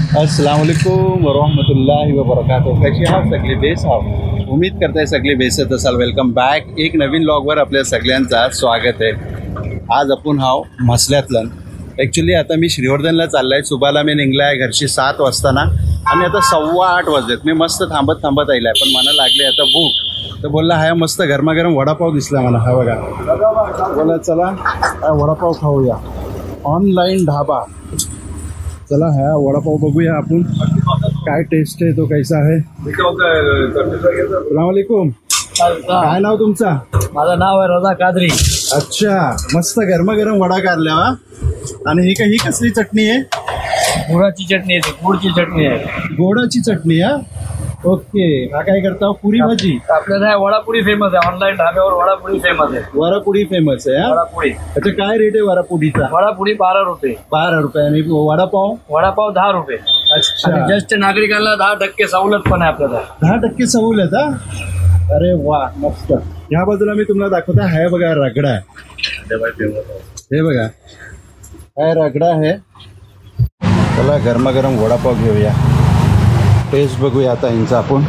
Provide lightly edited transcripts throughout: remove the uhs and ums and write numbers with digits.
अस्सलाम वालेकुम वरहमतुल्लाहि वबरकातुहू. कशी आहात सगळे? बेस आहात? उम्मीद करताय सगळे बेसत असाल. Welcome back. एक नवीन व्लॉगवर आपल्या सगळ्यांचा स्वागत आहे. आज आपण हाव म्हसल्यातलं. ॲक्च्युली आता मी श्रीवर्धनला चालला आहे. सुबाला मी निघला आहे घरची 7 वाजताना आणि आता 7:15 वाजलेत. मी मस्त थांबत आयला आहे, पण मला लागले आता भूक. तर बोलला हा मस्त गरमागरम वडापाव दिसला मला. हा बघा, बोला चला वडापाव खाऊया. ऑनलाईन ढाबा. चला हा वडापाव बघूया आपण काय टेस्ट आहे, तो कैसा आहे. अस्सलामुअलैकुम. काय नाव तुमचा? माझं नाव आहे रजा कादरी. अच्छा, मस्त गरमागरम वडा काढल्या. आणि ही कसली चटणी आहे? गुळाची चटणी आहे, गुळची चटणी आहे. गोडाची चटणी. हा ओके. हा काय करता? पुरी भाजी. आपल्याला वडापुरी फेमस आहे. ऑनलाईन ढाब्यावर वडापुरी फेमस आहे. वडापुरी फेमस आहे. वडापुरी. अच्छा, काय रेट आहे वडापुरीचा? वडापुरी 12 रुपये. 12 रुपये. आणि वडापाव? वडापाव 10 रुपये. अच्छा. आणि ज्येष्ठ नागरिकांना 10% सवलत पण आहे आपल्याला. 10% सवलत. हा, अरे वा मस्त. ह्या बाजूला मी तुम्हाला दाखवतो. हा बघा रगडा आहे. हे बघा हा रगडा आहे. चला गरमागरम वडापाव घेऊया, टेस्ट बघूया आता यांचा आपण.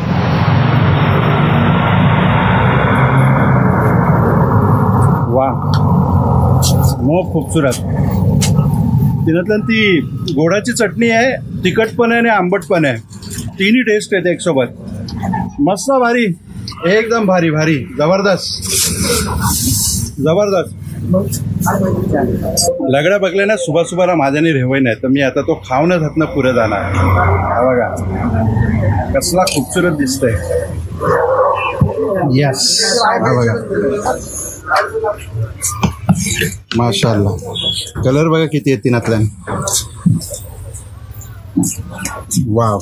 वा मग खूपसुरत. तिच्यातलं ती गोडाची चटणी आहे, तिखट पण आहे आणि आंबट पण आहे. तिन्ही टेस्ट आहेत एक सोबत. मस्त भारी, एकदम भारी भारी, जबरदस्त जबरदस्त. लगडा बघले ना सुबाला माझ्याने रेवय नाही, तर मी आता तो खाऊनच हातनं पुढे जाणार. हा बघा कसला खूपसुरत दिसतंय. यस, हा बघा माशाअल्लाह. कलर बघा किती आहेत तिनातल्या. वाव,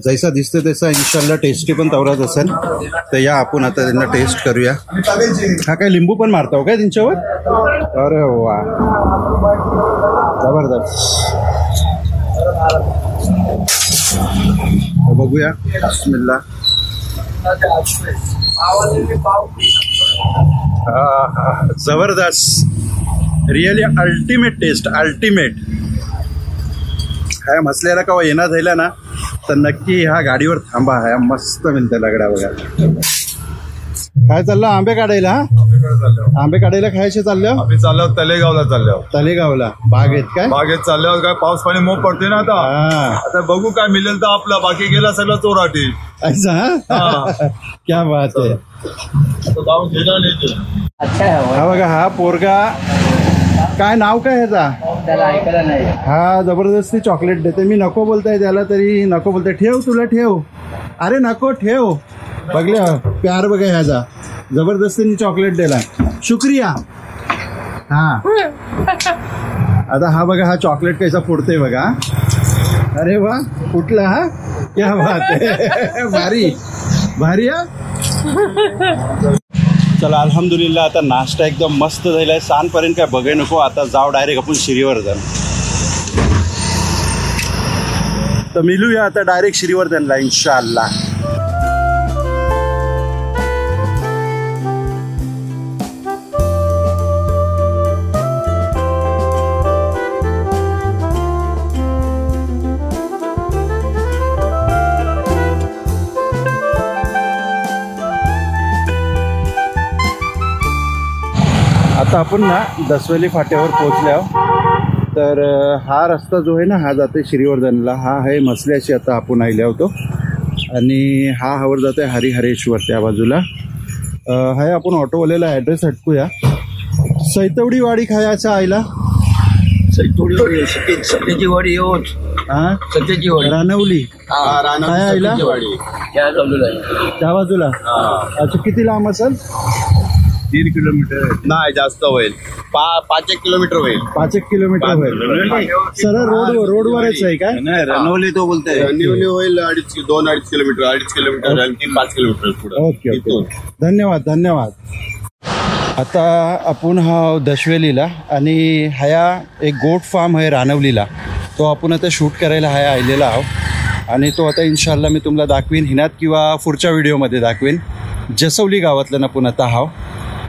जैसा दिसते तसा इंशाल्लाह टेस्टी पण तवराच असेल. तर या आपण आता त्यांना टेस्ट करूया. हा काय लिंबू पण मारता हो काय त्यांच्यावर? अरे वा जबरदस्त. बघूया. बिस्मिल्लाह. जबरदस्त, रिअली अल्टिमेट टेस्ट, अल्टिमेट. ह्या मसल्याला का येणार झाला ना तर नक्की ह्या गाडीवर थांबा. ह्या मस्त मिळते लगडा बघा. काय चाललं? आंबे काढायला? आंबे काढायला खायचे चाललं? आम्ही चाललो तलेगावला. तलेगावला बागेत. काय बागेत चालल्यावर काय पाऊस पाणी मोप पडते ना आता. आता बघू काय मिळेल तर आपला, बाकी गेला सगळं चोराटी. अच्छा, क्या बात आहे. हा बघा हा पोरगा, काय नाव काय ह्याचा? त्याला ऐकायला नाही. हा जबरदस्ती चॉकलेट देते. मी नको बोलताय त्याला तरी नको बोलताय. ठेव तुला ठेव. अरे नको ठेव. बघल्या प्यार बघा ह्याचा. जबरदस्तीने चॉकलेट दिला. शुक्रिया. हा आता हा बघा हा चॉकलेट कैसा फोडते बघा. अरे वा फुटला. हा क्या बात आहे. भारी भारी. हा चला अल्हम्दुलिल्लाह. आता नाश्ता एकदम मस्त झाला आहे. सांजपर्यंत काय बघाय नको. आता जाऊ डायरेक्ट आपण श्रीवर्धन. तर मिळूया आता डायरेक्ट श्रीवर्धनला इंशाअल्लाह. आता आपण ना दसवेली फाट्यावर पोहोचल्या. तर हा रस्ता जो आहे ना हा जाते श्रीवर्धनला. हा आहे मसल्याशी आता आपण आल्या होतो. आणि हा हवर जाते हरिहरेश्वर त्या बाजूला. हाय आपण ऑटोवाल्याला ॲड्रेस हटकूया. सैतवडी वाडी खायचं आईला. सत्याची वाडी होत. हा सत्याची वाडी रानवली काय आईला त्या बाजूला. अच्छा, किती लांब असेल? 3 किलोमीटर नाही, जास्त होईल. 5-1 किलोमीटर होईल. 5-1 किलोमीटर होईल. सरळ रोडवरच आहे काय? नाही, रनवली तो बोलतोय. रनवली होईल 2-2.5 किलोमीटर. 2.5 किलोमीटर आणखी 5 किलोमीटर पुढे. ओके ओके, धन्यवाद धन्यवाद. आता आपण हा दशवेलीला आणि ह्या एक गोट फार्म आहे रानवलीला, तो आपण आता शूट करायला हा आलेला आहोत. आणि तो आता इन्शाल्लाह मी तुम्हाला दाखवीन हिनात किंवा पुढच्या व्हिडिओमध्ये दाखवीन. जसवली गावातलं ना पण आता हाव.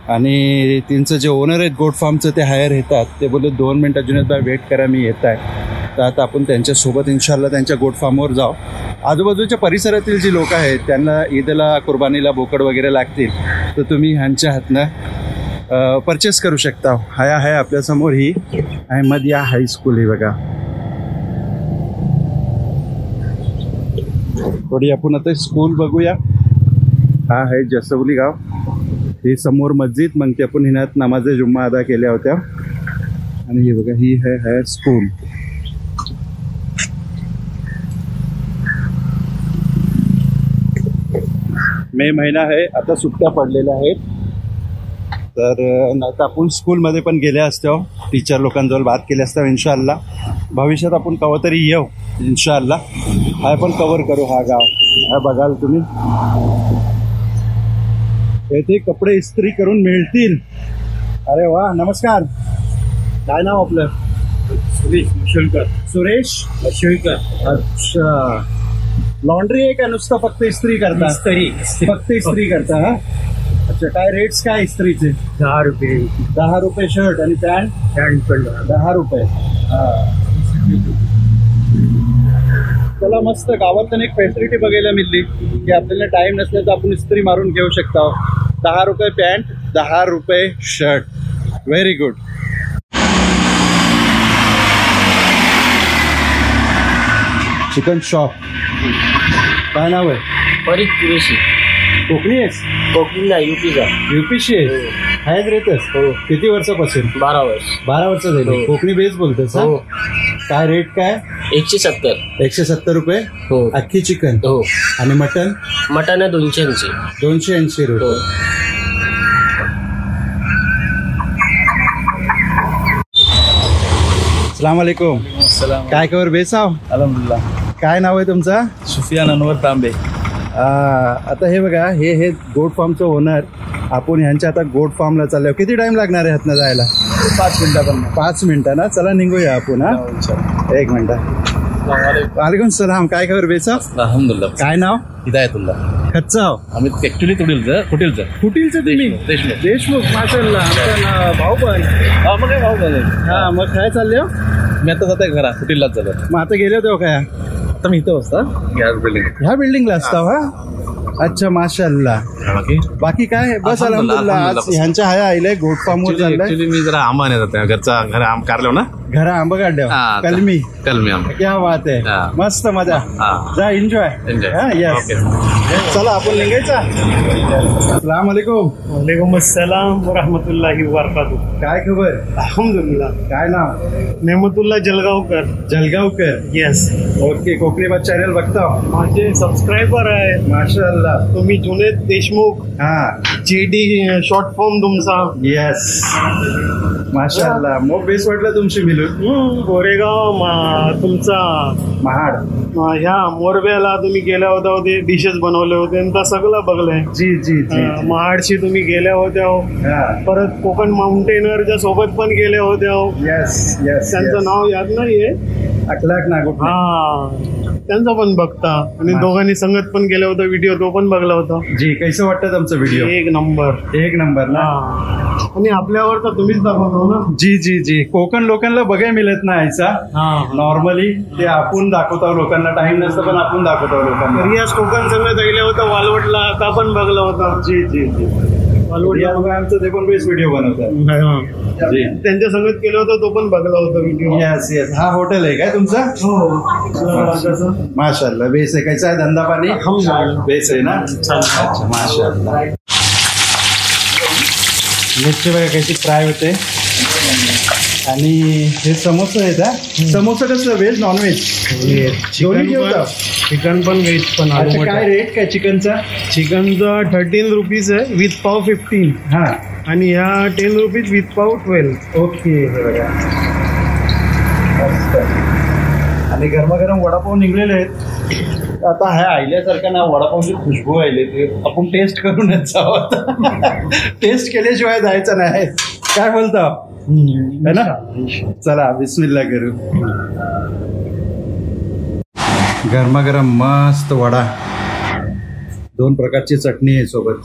आणि त्यांचं जे ओनर आहेत गोट फार्मचं ते हायर येतात. ते बोलले 2 मिनटं जुन्यात वेट करा, मी येत आहे. तर आता आपण त्यांच्यासोबत इन्शाल्लाह त्यांच्या गोट फार्मवर जाऊ. आजूबाजूच्या परिसरातील जी लोक आहेत त्यांना ईदला कुर्बानीला बोकड वगैरे लागतील तर तुम्ही ह्यांच्या हातनं परचेस करू शकता. आहे आपल्यासमोर ही अहमदिया हायस्कूल आहे बघा. थोडी आपण आता स्कूल बघूया. हा आहे जसवली गाव. ही समोर मस्जिद, मग ते आपण हिनात नमाज जुम्मा अदा केल्या होत्या. आणि हे बघा ही आहे स्कूल. मे महिना आहे, आता सुट्ट्या पडलेल्या आहेत. तर आता आपण स्कूलमध्ये पण गेले असतो, टीचर लोकांजवळ बात केली असतो. इन्शाअल्लाह भविष्यात आपण कवा तरी येऊ इन्शाअल्लाह. हा पण कव्हर करू हा गाव. हा बघाल तुम्ही, येथे कपडे इस्त्री करून मिळतील. अरे वा, नमस्कार. काय नाव आपलं? सुरेश मशुलकर. सुरेश मशुलकर. अच्छा, लॉन्ड्री आहे का नुसतं फक्त इस्त्री करता? फक्त इस्त्री करता. हा, अच्छा. काय रेट्स काय इस्त्रीचे? 10 रुपये. 10 रुपये शर्ट आणि पॅन्ट? पॅन्ट पण 10 रुपये. चला मस्त. गावात एक फॅसिलिटी बघायला मिळली की आपल्याला टाइम नसला तर आपण इस्त्री मारून घेऊ शकता. 10 रुपये पॅन्ट, 10 रुपये shirt. Very good. Chicken shop. काय नाव आहे? फरीद कुरेशी. कोकणी आहेस? कोकणीला युपीचा. युपीशी आहे? हयात रेतस? हो. किती वर्षापासून? 12 वर्ष. 12 वर्ष झाली. हो. कोकणी बेस बोलतोस? हो. काय रेट काय? 170. 170 रुपये. हो. अख्खी चिकन. हो. आणि मटन? मटन आहे 280. 280 रुपये. हो. अस्सलाम वालेकुम. काय खबर बेसाव? अल्हम्दुलिल्लाह. काय नाव आहे तुमचं? सुफियान अनवर तांबे. आता हे बघा, हे गोट फार्मचं ओनर. आपण ह्यांच्या आता गोट फार्मला चाललो. किती टाइम लागणार आहे ह्यातनं जायला? 5 मिनिटात. 5 मिनिटं ना. चला निघूया आपण. हा, 1 मिनिट. वालेकुम सलाम. काय खबर बेसाव? अल्हम्दुलिल्लाह. काय नाव? हिदायतुल्लाह. खच्चाव. आम्ही ऍक्च्युली कुटीलचं. कुटीलचं तुम्ही? देशमुख. माशाल्लाह. आमचा भाऊ पण. मग काय भाऊ झाले. हा, मग काय चालले हो? मी आता जाते घरा कुटीललाच जातो. मग आता गेले होते काय? आता मी इथं असता ह्या बिल्डिंगला असता? हा, अच्छा. माशाल्लाह. बाकी काय? बस अल्हम्दुलिल्लाह. आज ह्यांच्या हाया आईले गोट फार्मवर चाललाय. मी जरा आंबा नाही जाते घरचा. घर आम कारलो ना. घरा आंबा काढल्या. कलमी. आंबा. क्या बात आहे. हा. मस्त मजा. हा. जा एन्जॉय. यस. चला आपण निघायचा. अस्सलाम वालेकुम. वालेकुम अस्सलाम व रहमतुल्लाहि व बरकातुहू. काय खबर? अल्हम्दुलिल्लाह. काय नाव? नेमतुल्लाह जलगावकर. जलगावकर. येस. ओके. कोकणी बात चॅनल बघता? माझे सबस्क्रायबर आहे. माशाल्लाह. तुम्ही जुनेद देशमुख. हा. जेडी शॉर्ट फॉर्म तुमचा. येस. माशाल्लाह. मग बेस वाटलं तुमची मिळून. गोरेगाव तुमचा महाड. ह्या मोरब्याला तुम्ही गेल्या होत्या ते डिशेस बनवले होते आणि त्या सगळं बघलंय. जी जी जी. महाडशी तुम्ही गेल्या होत्या. हा. परत कोकण माउंटेनरच्या सोबत पण गेल्या होत्या. Yes yes. त्यांचं नाव याद नाहीये. अखलाक नागोट. हा, त्यांचा पण बघता. आणि दोघांनी संगत पण गेला होता. व्हिडिओ तो पण बघला होता. जी. कैसे वाटतं तुमचा व्हिडिओ? एक नंबर. एक नंबर ना. आणि आपल्यावर तर तुम्हीच दाखवतो ना. जी जी जी. कोकण लोकांना बघायला मिळत नाही ऐसा. नॉर्मली ते आपण दाखवतो लोकांना. टाइम नसतं पण आपण दाखवतो लोकांना. रियाज कोकण संगत गेला होता वालवटला. का पण बघला होता. जी जी जी. वालवटला आमचं ते पण बेस्ट व्हिडिओ बनवतात. जी. त्यांच्या संगत केलं होतं तो पण बघला होता व्हिडिओ. Yes yes. हा हॉटेल आहे काय तुमचा? हो. माशाल्लाह. बेस आहे. कैसा आहे धंदा पाणी? बेस आहे ना. अच्छा. माशाल्लाह. मिरची बघा कशी फ्राय होते. आणि हे समोसा आहेत. हा, समोसा कसं? Veg non veg? चिकन पण व्हेज पण. काय रेट काय चिकनचा? चिकनचा 13 रुपीज आहे. विथ पाव 15. हा. आणि ह्या 10 रुपीज विथ पाव 12. ओके. आणि गरमागरम वडापाव निघलेले आहेत. आता ह्या आयल्यासारखं ना वडापावची खुशबू आली. ते आपण टेस्ट करूनच जावं. टेस्ट केल्याशिवाय जायचं नाही. काय बोलता है ना? चला बिस्मिल्लाह करू. गरमागरम मस्त वडा. 2 प्रकारची चटणी आहे सोबत.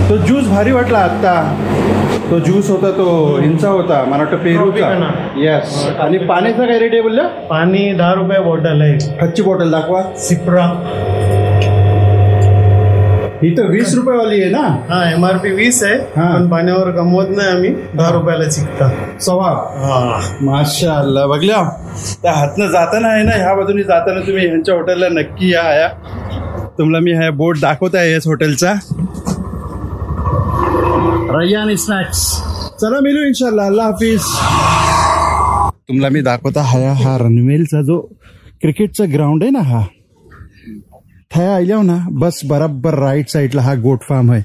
तो ज्यूस भारी वाटला आत्ता. तो ज्यूस होता तो हिंचा होता, मला वाटतं पेरूचा. येस. आणि पाण्याचा काय रेट आहे बोललं? पाणी 10 रुपये बॉटल आहे. कच्ची बॉटल दाखवा. सिप्रा ही तर 20 रुपयेवाली आहे ना. हा, MRP 20 आहे. पण पाण्यावर कमवत नाही आम्ही. 10 रुपयाला चिकता. सवा. माशाअल्लाह. बघल्या त्या हातनं जाताना आहे ना, ह्या बाजूने जाताना तुम्ही ह्यांच्या हॉटेलला नक्की या. तुम्हाला मी हा बोर्ड दाखवत आहे याच हॉटेलचा. रय्यान स्नॅक्स. चला मिळू इन्शाल्लाह. अल्लाह हाफिज. तुम्हाला मी दाखवता हा रणवेलचा जो क्रिकेटचा ग्राउंड आहे ना, हा आयल्या ना बस बराबर राईट साईडला हा गोट फार्म आहे.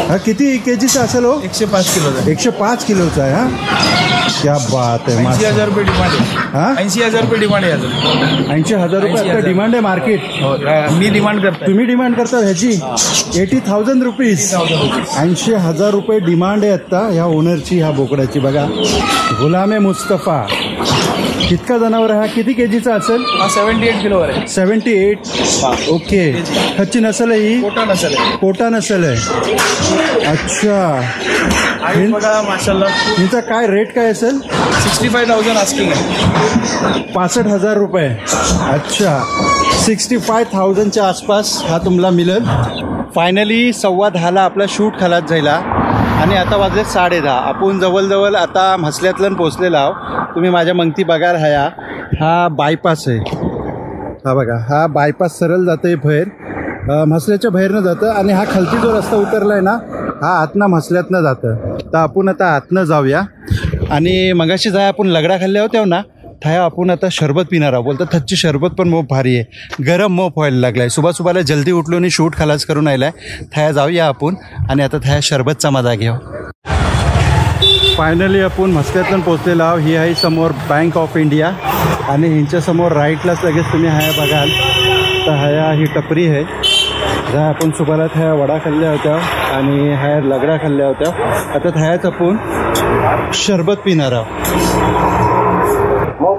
हा किती केजीचा असेल हो? 105 किलो. 105 किलोचा आहे. हा, क्या बात आहे. 80,000 रुपये डिमांड आहे. हा, 80,000 रुपये डिमांड आहे. 80,000 रुपये आता डिमांड आहे मार्केट. मी डिमांड करतो. तुम्ही डिमांड करता ह्याची 80,000 रुपीज. 80,000 रुपये डिमांड आहे आता ह्या ओनरची, ह्या बोकड्याची. बघा, गुलाम मुस्तफा. कितका जनावर आहे हा? किती केजीचा असेल? 78 किलोवर आहे. 78. ओके. ह्याची नसल आहे ही? कोटा नसेल. कोटा नसल आहे. अच्छा. बघा माशाल्लाह. हिचा काय रेट काय असेल? 65,000 आस्किंग आहे. 65,000 रुपये. अच्छा. 65,000च्या आसपास हा तुम्हाला मिळेल. फायनली 10:15 आपला शूट खालात जायला आणि आता वाजले 10:30. आपण जवळजवळ आता म्हसल्यातलं पोचलेला आहो. तुम्ही माझ्या मंगती बघार हया. हा बायपास आहे. हा बघा, हा बायपास सरळ जातं आहे बाहेर, म्हसल्याच्या बाहेरनं जातं. आणि हा खालती जो रस्ता उतरला आहे ना, हा आतनं म्हसल्यातनं जातं. तर आपण आता आतनं जाऊया. आणि मगाशी जाय आपण लगडा खाल्ल्या होत्या ना, थाया आपण आता शरबत पिणार आहोत. बोलतात थच्ची शरबत पण मोप भारी आहे. गरम मोप व्हायला लागला आहे. सुबह जल्दी उठलो आणि शूट खलास करून आला आहे. थाया जाऊया आपण आणि आता थाया शरबतचा मजा घेऊ. फायनली आपण म्हसल्यातून पोचलेलो आहोत. ही आहे समोर बँक ऑफ इंडिया आणि ह्यांच्यासमोर राईटलाच लगेच तुम्ही हाया बघाल तर हाया ही टपरी आहे. ज्या आपण सुबालात ह्या वडा खाल्ल्या होत्या आणि ह्या लगडा खाल्ल्या होत्या. आता ह्याच आपण शरबत पिणार आहोत.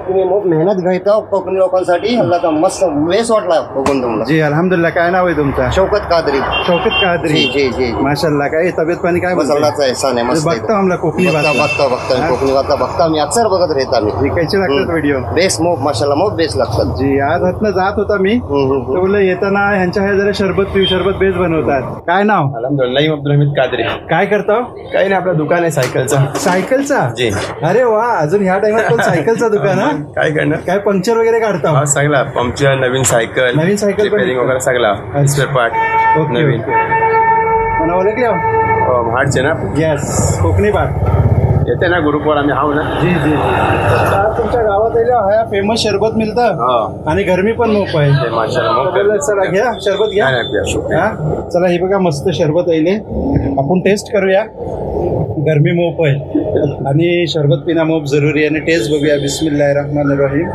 तुम्ही खूप मेहनत घेता कोकणी लोकांसाठी. अल्लाह मस्त वेस वाटला कोकण तुम्हाला. जी अल्हम्दुलिल्लाह. काय नाव आहे तुमचं? शौकत कादरी. शौकत कादरी. जी जी. माशाल्लाह. काय तब्येत पाणी काय मसालाचा एहसान आहे. मस्त बघता आम्हाला कोकणी बघता कोकणी बघता मी अक्सर बघत राहता. मी कैसे लागतात व्हिडिओ? बेस मोप माशाल्लाह मोप बेस लागतात. जी. आज हातनं जात होता मी तर बोललं येताना ह्यांच्या ह्या जरा शरबत पिऊ. शरबत बेस बनवतात. काय नाव? अल्हम्दुलिल्लाह. अब्दुल हमीद कादरी. काय करता? काही नाही, आपलं दुकान आहे सायकलचं. सायकलचा? जी. अरे वा. अजून ह्या टाइमात पण सायकलचा दुकान? हा, काय करणार? काय पंक्चर वगैरे काढता? हा, सगळा पंक्चर, नवीन सायकल पण रिपेअरिंग वगैरे सगळा स्पेअर पार्ट नवीन. मला ओळखल्या हार्डचे ना? येस. कोकणी पार्ट येते ना ग्रुपवर आम्ही आहो ना. जी जी. तुमच्या गावात हा फेमस शरबत मिळतं आणि गरमी पण मोप आहे. माशाल्लाह. चला घ्या शरबत घ्या. हा, चला हे बघा मस्त शरबत आहे. आपण टेस्ट करूया. गरमी मोप आहे आणि शरबत पिणं मोप जरुरी आहे. आणि टेस्ट बघूया. बिस्मिल्लाहिर्रहमानिर्रहीम.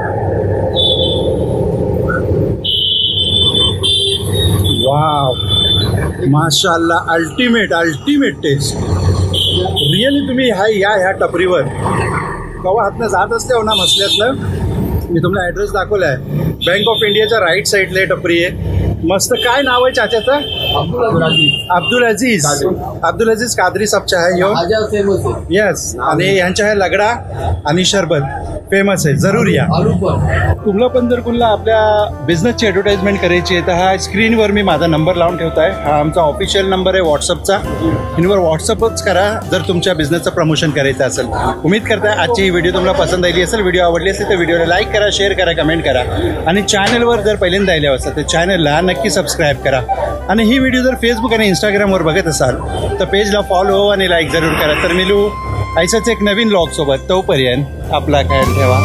वाव, माशाअल्लाह. Ultimate taste. रिअली तुम्ही ह्या टपरीवर कवा हातनं जात असते हो ना म्हसल्यातलं. मी तुम्हाला ॲड्रेस दाखवला आहे. बँक ऑफ इंडियाच्या राईट साईडला टपरी आहे. मस्त. काय नाव आहे चाच्याचं? अब्दुल अजीज कादरी साहेबच्या आहे. येस. आणि यांच्या आहे लगडा आणि शरबत फेमस आहे. जरूर या. तुम्हाला पण जर कुणाला आपल्या बिझनेसची ॲडव्हर्टाइजमेंट करायची आहे तर हा स्क्रीनवर मी माझा नंबर लावून ठेवता आहे. हा आमचा ऑफिशियल नंबर आहे व्हॉट्सअपचा. इनवर व्हॉट्सअपच करा जर तुमच्या बिझनेसचं प्रमोशन करायचं असेल. उम्मीद करताय आजची ही व्हिडिओ तुम्हाला पसंत आली असेल. व्हिडिओ आवडली असेल तर व्हिडिओला लाईक करा, शेअर करा, कमेंट करा. आणि चॅनलवर जर पहिल्यांदा आले असेल तर चॅनलला नक्की सबस्क्राईब करा. आणि ही व्हिडिओ जर फेसबुक आणि इंस्टाग्रामवर बघत असाल तर पेजला फॉलो आणि लाईक जरूर करा. तर मिळू ऐसाच एक नवीन व्लॉग सोबत. तोपर्यंत आपला ख्याल ठेवा.